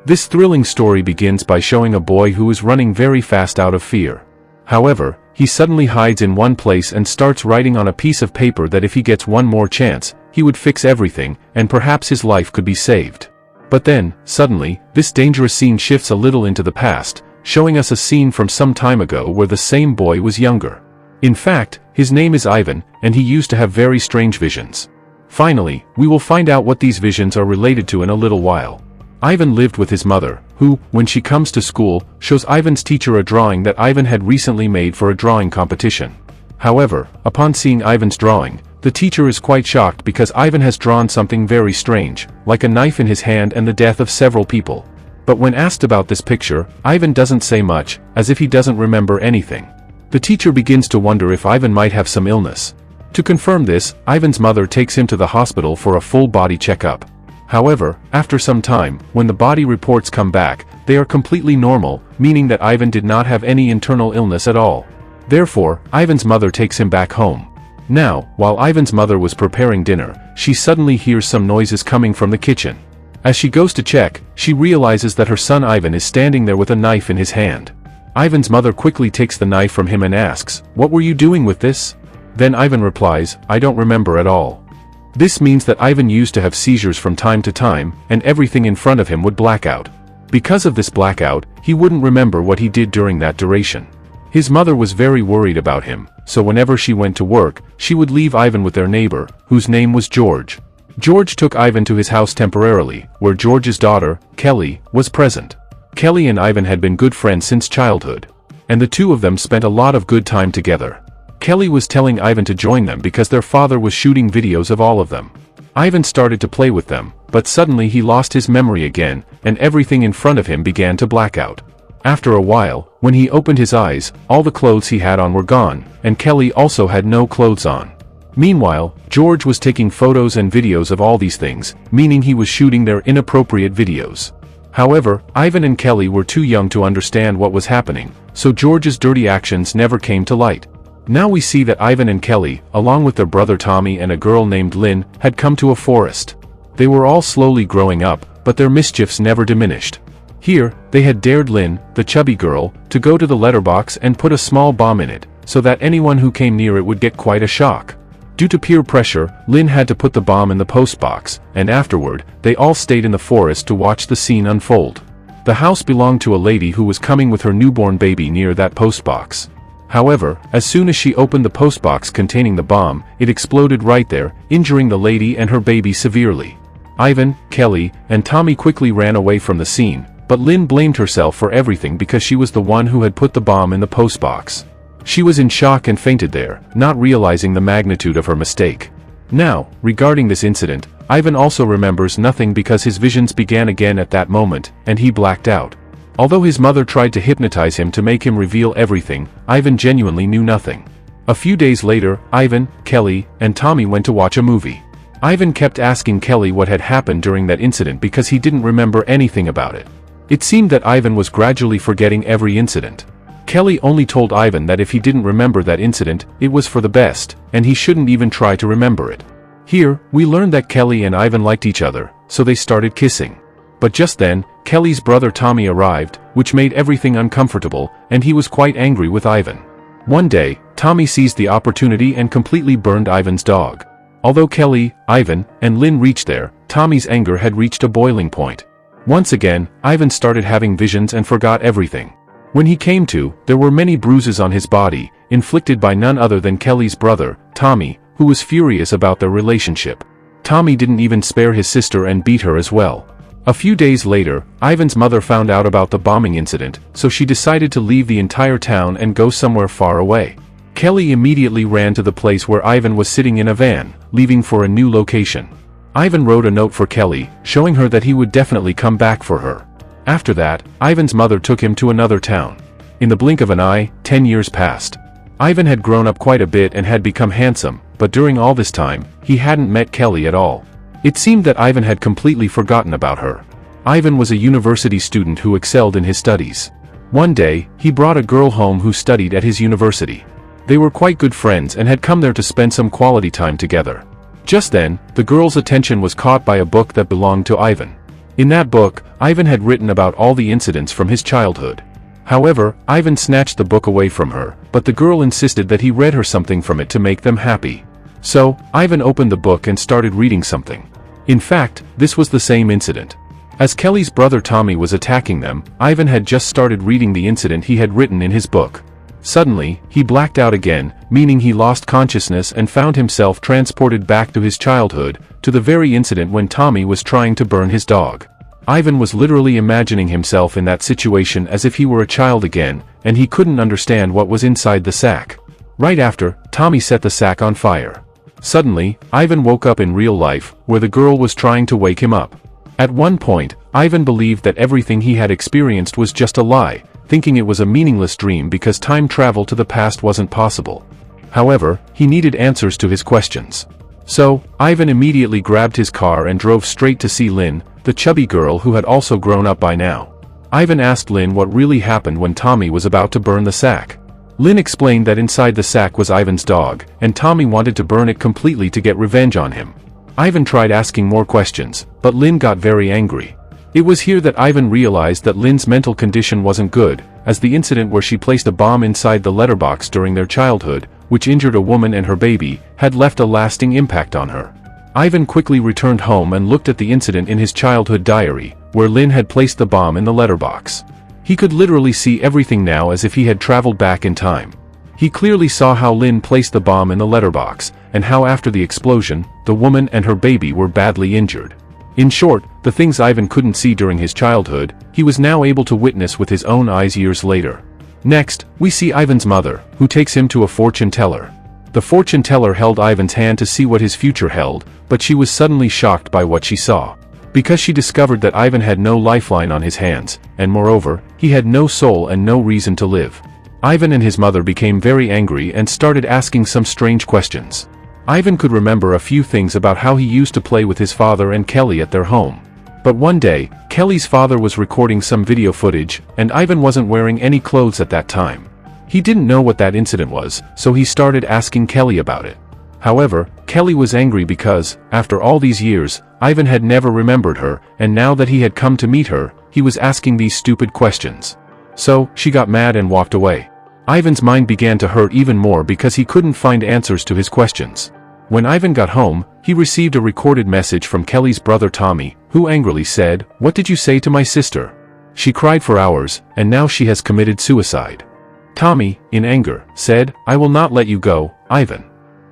This thrilling story begins by showing a boy who is running very fast out of fear. However, he suddenly hides in one place and starts writing on a piece of paper that if he gets one more chance, he would fix everything, and perhaps his life could be saved. But then, suddenly, this dangerous scene shifts a little into the past, showing us a scene from some time ago where the same boy was younger. In fact, his name is Ivan, and he used to have very strange visions. Finally, we will find out what these visions are related to in a little while. Ivan lived with his mother, who, when she comes to school, shows Ivan's teacher a drawing that Ivan had recently made for a drawing competition. However, upon seeing Ivan's drawing, the teacher is quite shocked because Ivan has drawn something very strange, like a knife in his hand and the death of several people. But when asked about this picture, Ivan doesn't say much, as if he doesn't remember anything. The teacher begins to wonder if Ivan might have some illness. To confirm this, Ivan's mother takes him to the hospital for a full body checkup. However, after some time, when the body reports come back, they are completely normal, meaning that Ivan did not have any internal illness at all. Therefore, Ivan's mother takes him back home. Now, while Ivan's mother was preparing dinner, she suddenly hears some noises coming from the kitchen. As she goes to check, she realizes that her son Ivan is standing there with a knife in his hand. Ivan's mother quickly takes the knife from him and asks, "What were you doing with this?" Then Ivan replies, "I don't remember at all." This means that Ivan used to have seizures from time to time, and everything in front of him would black out. Because of this blackout, he wouldn't remember what he did during that duration. His mother was very worried about him, so whenever she went to work, she would leave Ivan with their neighbor, whose name was George. George took Ivan to his house temporarily, where George's daughter, Kelly, was present. Kelly and Ivan had been good friends since childhood, and the two of them spent a lot of good time together. Kelly was telling Ivan to join them because their father was shooting videos of all of them. Ivan started to play with them, but suddenly he lost his memory again, and everything in front of him began to black out. After a while, when he opened his eyes, all the clothes he had on were gone, and Kelly also had no clothes on. Meanwhile, George was taking photos and videos of all these things, meaning he was shooting their inappropriate videos. However, Ivan and Kelly were too young to understand what was happening, so George's dirty actions never came to light. Now we see that Ivan and Kelly, along with their brother Tommy and a girl named Lynn, had come to a forest. They were all slowly growing up, but their mischiefs never diminished. Here, they had dared Lynn, the chubby girl, to go to the letterbox and put a small bomb in it, so that anyone who came near it would get quite a shock. Due to peer pressure, Lynn had to put the bomb in the postbox, and afterward, they all stayed in the forest to watch the scene unfold. The house belonged to a lady who was coming with her newborn baby near that postbox. However, as soon as she opened the postbox containing the bomb, it exploded right there, injuring the lady and her baby severely. Ivan, Kelly, and Tommy quickly ran away from the scene, but Lynn blamed herself for everything because she was the one who had put the bomb in the postbox. She was in shock and fainted there, not realizing the magnitude of her mistake. Now, regarding this incident, Ivan also remembers nothing because his visions began again at that moment, and he blacked out. Although his mother tried to hypnotize him to make him reveal everything, Ivan genuinely knew nothing. A few days later, Ivan, Kelly, and Tommy went to watch a movie. Ivan kept asking Kelly what had happened during that incident because he didn't remember anything about it. It seemed that Ivan was gradually forgetting every incident. Kelly only told Ivan that if he didn't remember that incident, it was for the best, and he shouldn't even try to remember it. Here, we learned that Kelly and Ivan liked each other, so they started kissing. But just then, Kelly's brother Tommy arrived, which made everything uncomfortable, and he was quite angry with Ivan. One day, Tommy seized the opportunity and completely burned Ivan's dog. Although Kelly, Ivan, and Lynn reached there, Tommy's anger had reached a boiling point. Once again, Ivan started having visions and forgot everything. When he came to, there were many bruises on his body, inflicted by none other than Kelly's brother, Tommy, who was furious about their relationship. Tommy didn't even spare his sister and beat her as well. A few days later, Ivan's mother found out about the bombing incident, so she decided to leave the entire town and go somewhere far away. Kelly immediately ran to the place where Ivan was sitting in a van, leaving for a new location. Ivan wrote a note for Kelly, showing her that he would definitely come back for her. After that, Ivan's mother took him to another town. In the blink of an eye, 10 years passed. Ivan had grown up quite a bit and had become handsome, but during all this time, he hadn't met Kelly at all. It seemed that Ivan had completely forgotten about her. Ivan was a university student who excelled in his studies. One day, he brought a girl home who studied at his university. They were quite good friends and had come there to spend some quality time together. Just then, the girl's attention was caught by a book that belonged to Ivan. In that book, Ivan had written about all the incidents from his childhood. However, Ivan snatched the book away from her, but the girl insisted that he read her something from it to make them happy. So, Ivan opened the book and started reading something. In fact, this was the same incident. As Kelly's brother Tommy was attacking them, Ivan had just started reading the incident he had written in his book. Suddenly, he blacked out again, meaning he lost consciousness and found himself transported back to his childhood, to the very incident when Tommy was trying to burn his dog. Ivan was literally imagining himself in that situation as if he were a child again, and he couldn't understand what was inside the sack. Right after, Tommy set the sack on fire. Suddenly, Ivan woke up in real life, where the girl was trying to wake him up. At one point, Ivan believed that everything he had experienced was just a lie, thinking it was a meaningless dream because time travel to the past wasn't possible. However, he needed answers to his questions. So, Ivan immediately grabbed his car and drove straight to see Lynn, the chubby girl who had also grown up by now. Ivan asked Lynn what really happened when Tommy was about to burn the sack. Lynn explained that inside the sack was Ivan's dog, and Tommy wanted to burn it completely to get revenge on him. Ivan tried asking more questions, but Lynn got very angry. It was here that Ivan realized that Lynn's mental condition wasn't good, as the incident where she placed a bomb inside the letterbox during their childhood, which injured a woman and her baby, had left a lasting impact on her. Ivan quickly returned home and looked at the incident in his childhood diary, where Lynn had placed the bomb in the letterbox. He could literally see everything now as if he had traveled back in time. He clearly saw how Lynn placed the bomb in the letterbox, and how after the explosion, the woman and her baby were badly injured. In short, the things Ivan couldn't see during his childhood, he was now able to witness with his own eyes years later. Next, we see Ivan's mother, who takes him to a fortune teller. The fortune teller held Ivan's hand to see what his future held, but she was suddenly shocked by what she saw. Because she discovered that Ivan had no lifeline on his hands, and moreover, he had no soul and no reason to live. Ivan and his mother became very angry and started asking some strange questions. Ivan could remember a few things about how he used to play with his father and Kelly at their home. But one day, Kelly's father was recording some video footage, and Ivan wasn't wearing any clothes at that time. He didn't know what that incident was, so he started asking Kelly about it. However, Kelly was angry because, after all these years, Ivan had never remembered her, and now that he had come to meet her, he was asking these stupid questions. So, she got mad and walked away. Ivan's mind began to hurt even more because he couldn't find answers to his questions. When Ivan got home, he received a recorded message from Kelly's brother Tommy, who angrily said, "What did you say to my sister? She cried for hours, and now she has committed suicide." Tommy, in anger, said, "I will not let you go, Ivan."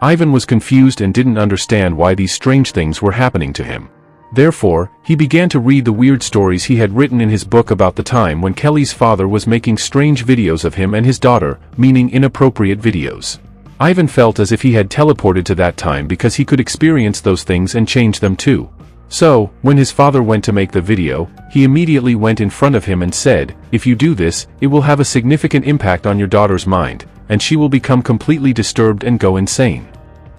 Ivan was confused and didn't understand why these strange things were happening to him. Therefore, he began to read the weird stories he had written in his book about the time when Kelly's father was making strange videos of him and his daughter, meaning inappropriate videos. Ivan felt as if he had teleported to that time because he could experience those things and change them too. So, when his father went to make the video, he immediately went in front of him and said, "If you do this, it will have a significant impact on your daughter's mind, and she will become completely disturbed and go insane."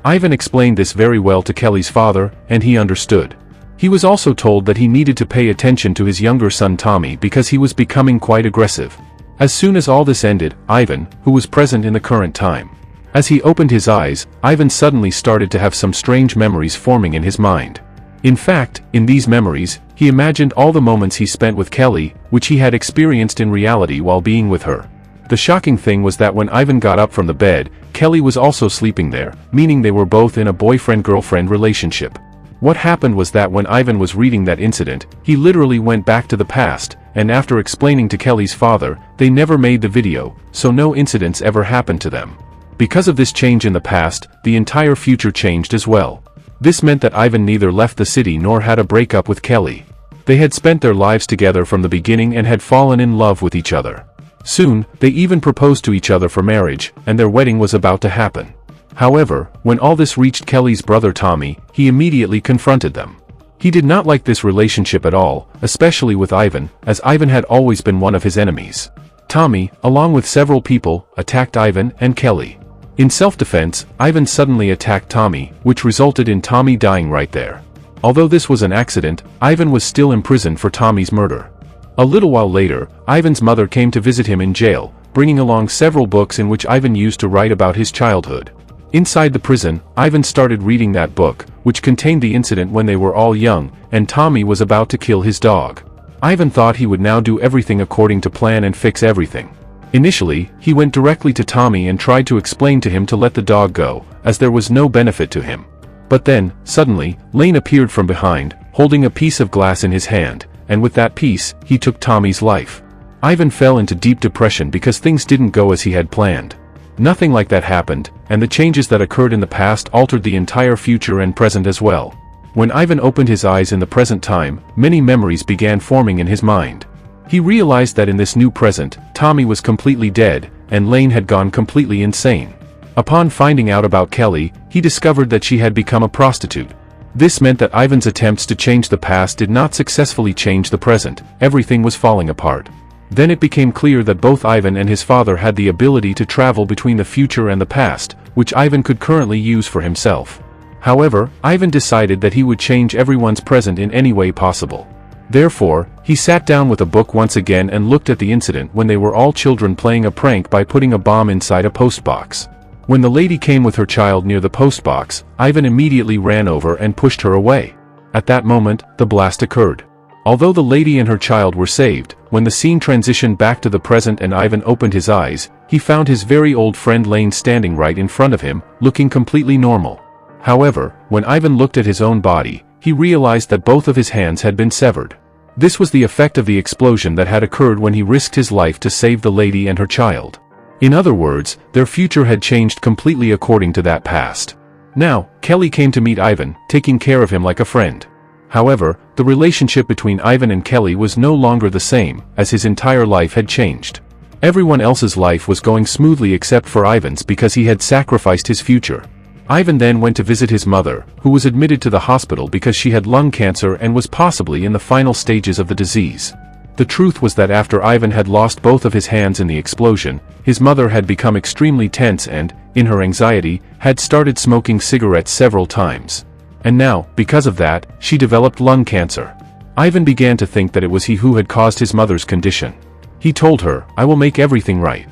Ivan explained this very well to Kelly's father, and he understood. He was also told that he needed to pay attention to his younger son Tommy because he was becoming quite aggressive. As soon as all this ended, Ivan, who was present in the current time, as he opened his eyes, Ivan suddenly started to have some strange memories forming in his mind. In fact, in these memories, he imagined all the moments he spent with Kelly, which he had experienced in reality while being with her. The shocking thing was that when Ivan got up from the bed, Kelly was also sleeping there, meaning they were both in a boyfriend-girlfriend relationship. What happened was that when Ivan was reading that incident, he literally went back to the past, and after explaining to Kelly's father, they never made the video, so no incidents ever happened to them. Because of this change in the past, the entire future changed as well. This meant that Ivan neither left the city nor had a breakup with Kelly. They had spent their lives together from the beginning and had fallen in love with each other. Soon, they even proposed to each other for marriage, and their wedding was about to happen. However, when all this reached Kelly's brother Tommy, he immediately confronted them. He did not like this relationship at all, especially with Ivan, as Ivan had always been one of his enemies. Tommy, along with several people, attacked Ivan and Kelly. In self-defense, Ivan suddenly attacked Tommy, which resulted in Tommy dying right there. Although this was an accident, Ivan was still imprisoned for Tommy's murder. A little while later, Ivan's mother came to visit him in jail, bringing along several books in which Ivan used to write about his childhood. Inside the prison, Ivan started reading that book, which contained the incident when they were all young, and Tommy was about to kill his dog. Ivan thought he would now do everything according to plan and fix everything. Initially, he went directly to Tommy and tried to explain to him to let the dog go, as there was no benefit to him. But then, suddenly, Lane appeared from behind, holding a piece of glass in his hand, and with that piece, he took Tommy's life. Ivan fell into deep depression because things didn't go as he had planned. Nothing like that happened, and the changes that occurred in the past altered the entire future and present as well. When Ivan opened his eyes in the present time, many memories began forming in his mind. He realized that in this new present, Tommy was completely dead, and Lane had gone completely insane. Upon finding out about Kelly, he discovered that she had become a prostitute. This meant that Ivan's attempts to change the past did not successfully change the present. Everything was falling apart. Then it became clear that both Ivan and his father had the ability to travel between the future and the past, which Ivan could currently use for himself. However, Ivan decided that he would change everyone's present in any way possible. Therefore, he sat down with a book once again and looked at the incident when they were all children playing a prank by putting a bomb inside a postbox. When the lady came with her child near the postbox, Ivan immediately ran over and pushed her away. At that moment, the blast occurred. Although the lady and her child were saved, when the scene transitioned back to the present and Ivan opened his eyes, he found his very old friend Lane standing right in front of him, looking completely normal. However, when Ivan looked at his own body, he realized that both of his hands had been severed. This was the effect of the explosion that had occurred when he risked his life to save the lady and her child. In other words, their future had changed completely according to that past. Now, Kelly came to meet Ivan, taking care of him like a friend. However, the relationship between Ivan and Kelly was no longer the same, as his entire life had changed. Everyone else's life was going smoothly except for Ivan's because he had sacrificed his future. Ivan then went to visit his mother, who was admitted to the hospital because she had lung cancer and was possibly in the final stages of the disease. The truth was that after Ivan had lost both of his hands in the explosion, his mother had become extremely tense and, in her anxiety, had started smoking cigarettes several times. And now, because of that, she developed lung cancer. Ivan began to think that it was he who had caused his mother's condition. He told her, "I will make everything right."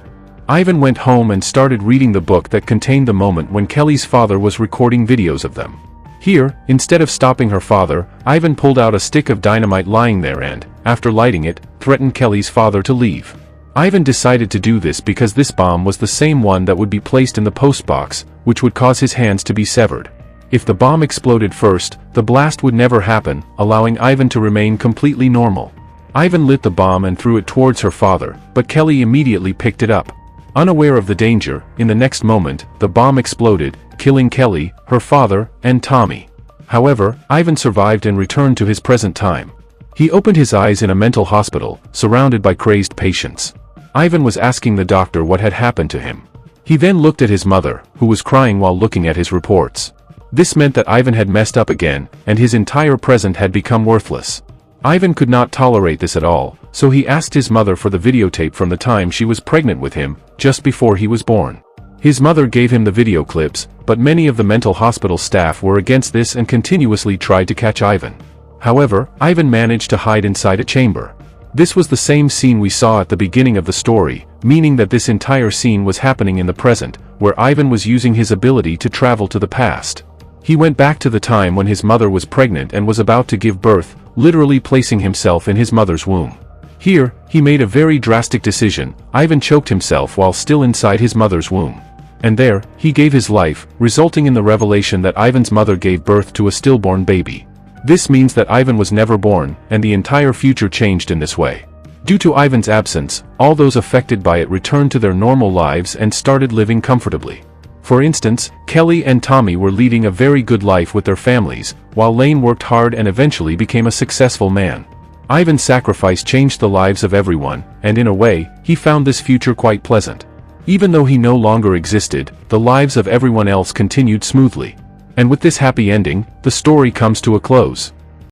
Ivan went home and started reading the book that contained the moment when Kelly's father was recording videos of them. Here, instead of stopping her father, Ivan pulled out a stick of dynamite lying there and, after lighting it, threatened Kelly's father to leave. Ivan decided to do this because this bomb was the same one that would be placed in the postbox, which would cause his hands to be severed. If the bomb exploded first, the blast would never happen, allowing Ivan to remain completely normal. Ivan lit the bomb and threw it towards her father, but Kelly immediately picked it up. Unaware of the danger, in the next moment, the bomb exploded, killing Kelly, her father, and Tommy. However, Ivan survived and returned to his present time. He opened his eyes in a mental hospital, surrounded by crazed patients. Ivan was asking the doctor what had happened to him. He then looked at his mother, who was crying while looking at his reports. This meant that Ivan had messed up again, and his entire present had become worthless. Ivan could not tolerate this at all, so he asked his mother for the videotape from the time she was pregnant with him, just before he was born. His mother gave him the video clips, but many of the mental hospital staff were against this and continuously tried to catch Ivan. However, Ivan managed to hide inside a chamber. This was the same scene we saw at the beginning of the story, meaning that this entire scene was happening in the present, where Ivan was using his ability to travel to the past. He went back to the time when his mother was pregnant and was about to give birth, literally placing himself in his mother's womb. Here, he made a very drastic decision. Ivan choked himself while still inside his mother's womb. And there, he gave his life, resulting in the revelation that Ivan's mother gave birth to a stillborn baby. This means that Ivan was never born, and the entire future changed in this way. Due to Ivan's absence, all those affected by it returned to their normal lives and started living comfortably. For instance, Kelly and Tommy were leading a very good life with their families, while Lane worked hard and eventually became a successful man. Ivan's sacrifice changed the lives of everyone, and in a way, he found this future quite pleasant. Even though he no longer existed, the lives of everyone else continued smoothly. And with this happy ending, the story comes to a close.